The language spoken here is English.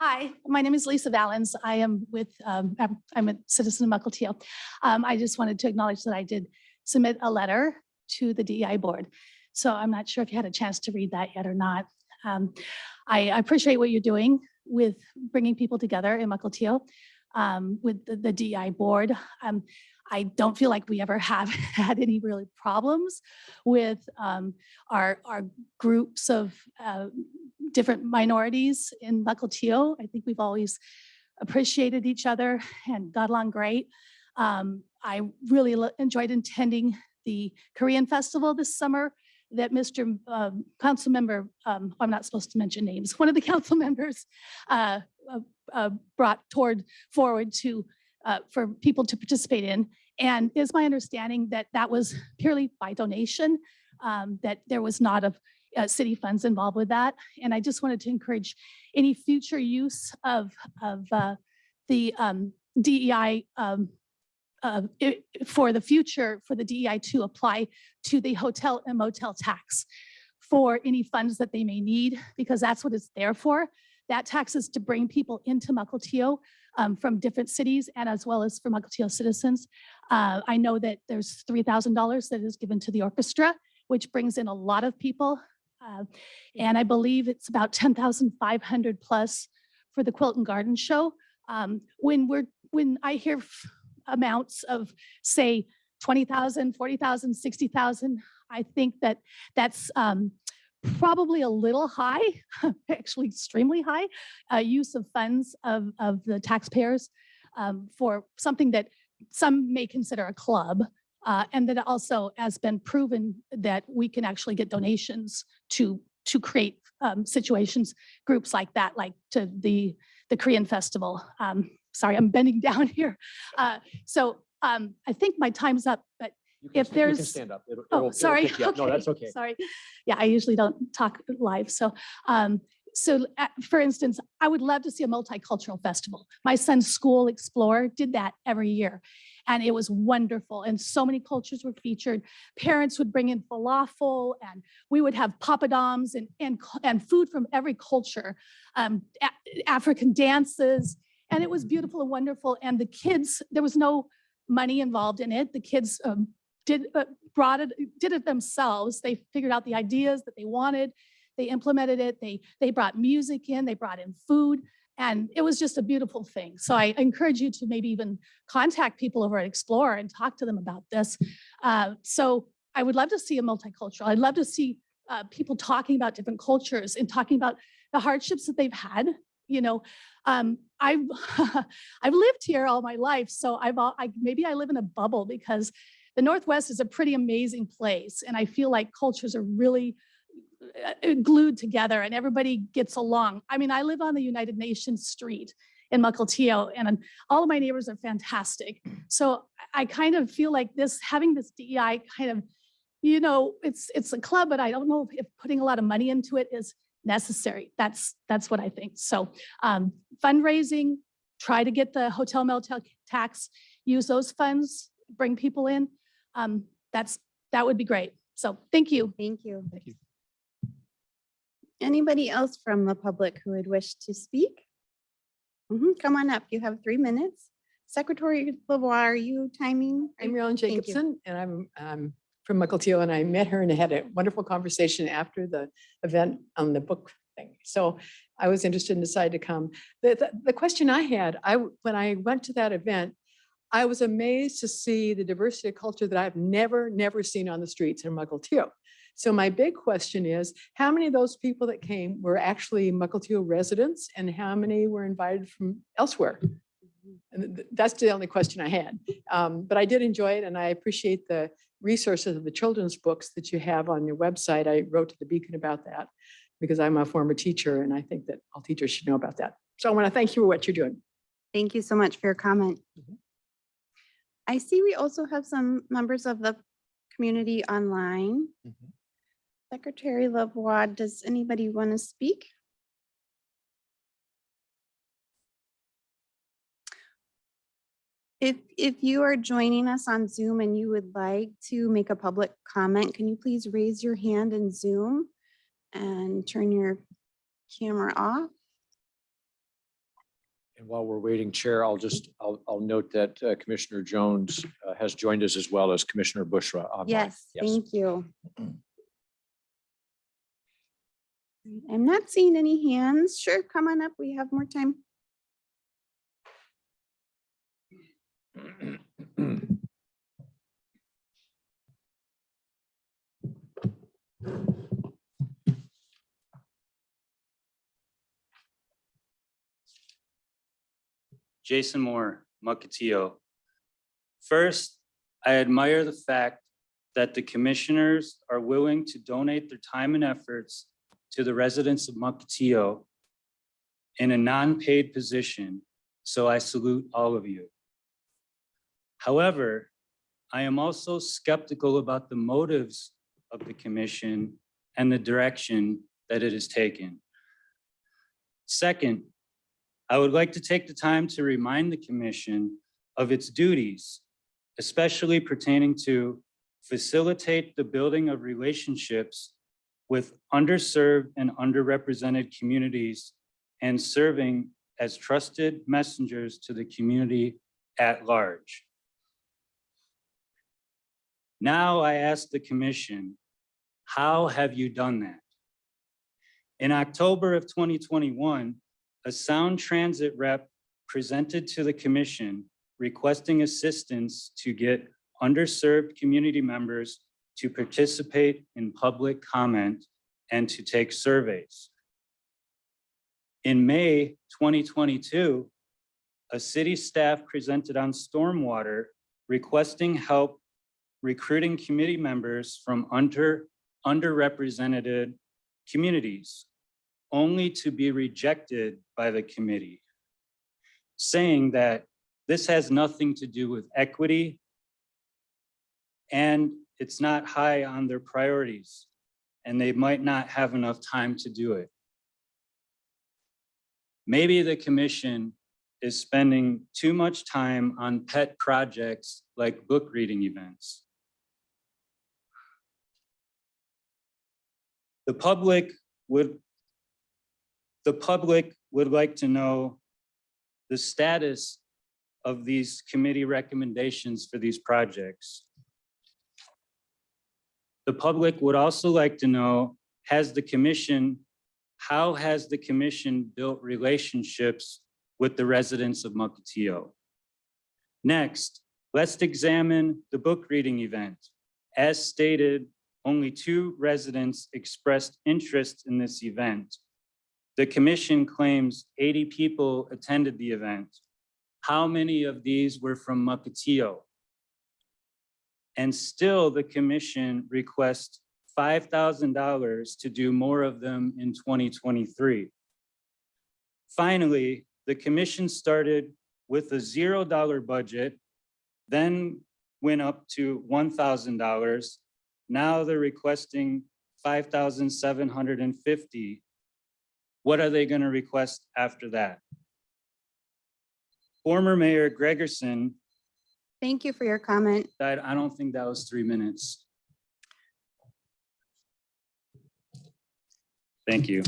Hi, my name is Lisa Valens. I am with, I'm a citizen of Mukilteo. I just wanted to acknowledge that I did submit a letter to the DEI board. So I'm not sure if you had a chance to read that yet or not. I appreciate what you're doing with bringing people together in Mukilteo with the DEI board. I don't feel like we ever have had any really problems with our groups of different minorities in Mukilteo. I think we've always appreciated each other and got along great. I really enjoyed attending the Korean festival this summer that Mr. Council Member, I'm not supposed to mention names, one of the council members brought forward to for people to participate in. And it's my understanding that that was purely by donation, that there was not a city funds involved with that. And I just wanted to encourage any future use of the DEI for the future, for the DEI to apply to the hotel and motel tax for any funds that they may need, because that's what it's there for. That tax is to bring people into Mukilteo from different cities and as well as for Mukilteo citizens. I know that there's $3,000 that is given to the orchestra, which brings in a lot of people. And I believe it's about 10,500 plus for the Quilt and Garden Show. When I hear amounts of, say, 20,000, 40,000, 60,000, I think that that's probably a little high, actually extremely high, use of funds of the taxpayers for something that some may consider a club. And that also has been proven that we can actually get donations to create situations, groups like that, like to the Korean festival. Sorry, I'm bending down here. So I think my time's up, but if there's, you can stand up. Sorry. It'll okay. No, that's okay. Sorry. Yeah, I usually don't talk live. So, for instance, I would love to see a multicultural festival. My son's school, Explore, did that every year. And it was wonderful. And so many cultures were featured. Parents would bring in falafel, and we would have papadums and food from every culture, African dances. And it was beautiful and wonderful. And the kids, there was no money involved in it. The kids did it themselves. They figured out the ideas that they wanted. They implemented it. They brought music in. They brought in food. And it was just a beautiful thing. So I encourage you to maybe even contact people over at Explore and talk to them about this. So I would love to see a multicultural. I'd love to see people talking about different cultures and talking about the hardships that they've had. You know, I've I've lived here all my life, so maybe I live in a bubble because the Northwest is a pretty amazing place, and I feel like cultures are really glued together and everybody gets along. I mean, I live on the United Nations street in Mukilteo, and all of my neighbors are fantastic. So I kind of feel like having this DEI kind of, you know, it's a club, but I don't know if putting a lot of money into it is necessary. That's what I think. So fundraising, try to get the hotel motel tax, use those funds, bring people in. That would be great. So thank you. Thank you. Thank you. Anybody else from the public who would wish to speak? Come on up. You have 3 minutes. Secretary Lavoie, are you timing? I'm Marilyn Jacobson, and I'm from Mukilteo, and I met her and had a wonderful conversation after the event on the book thing. So I was interested and decided to come. The question I had, when I went to that event, I was amazed to see the diversity of culture that I've never seen on the streets in Mukilteo. So my big question is, how many of those people that came were actually Mukilteo residents, and how many were invited from elsewhere? And that's the only question I had. But I did enjoy it, and I appreciate the resources of the children's books that you have on your website. I wrote to the Beacon about that because I'm a former teacher, and I think that all teachers should know about that. So I want to thank you for what you're doing. Thank you so much for your comment. I see we also have some members of the community online. Secretary Lavoie, does anybody want to speak? If you are joining us on Zoom and you would like to make a public comment, can you please raise your hand in Zoom and turn your camera off? And while we're waiting, Chair, I'll note that Commissioner Jones has joined us as well as Commissioner Bushra online. Yes, thank you. I'm not seeing any hands. Sure, come on up. We have more time. Jason Moore, Mukilteo. First, I admire the fact that the commissioners are willing to donate their time and efforts to the residents of Mukilteo in a non-paid position, so I salute all of you. However, I am also skeptical about the motives of the commission and the direction that it has taken. Second, I would like to take the time to remind the commission of its duties, especially pertaining to facilitate the building of relationships with underserved and underrepresented communities and serving as trusted messengers to the community at large. Now I ask the commission, how have you done that? In October of 2021, a Sound Transit rep presented to the commission requesting assistance to get underserved community members to participate in public comment and to take surveys. In May 2022, a city staff presented on stormwater requesting help recruiting committee members from underrepresented communities, only to be rejected by the committee, saying that this has nothing to do with equity and it's not high on their priorities and they might not have enough time to do it. Maybe the commission is spending too much time on pet projects like book reading events. The public would like to know the status of these committee recommendations for these projects. The public would also like to know, how has the commission built relationships with the residents of Mukilteo? Next, let's examine the book reading event. As stated, only 2 residents expressed interest in this event. The commission claims 80 people attended the event. How many of these were from Mukilteo? And still the commission requests $5,000 to do more of them in 2023. Finally, the commission started with a $0 budget, then went up to $1,000. Now they're requesting $5,750. What are they going to request after that? Former Mayor Gregerson. Thank you for your comment. I don't think that was 3 minutes. Thank you.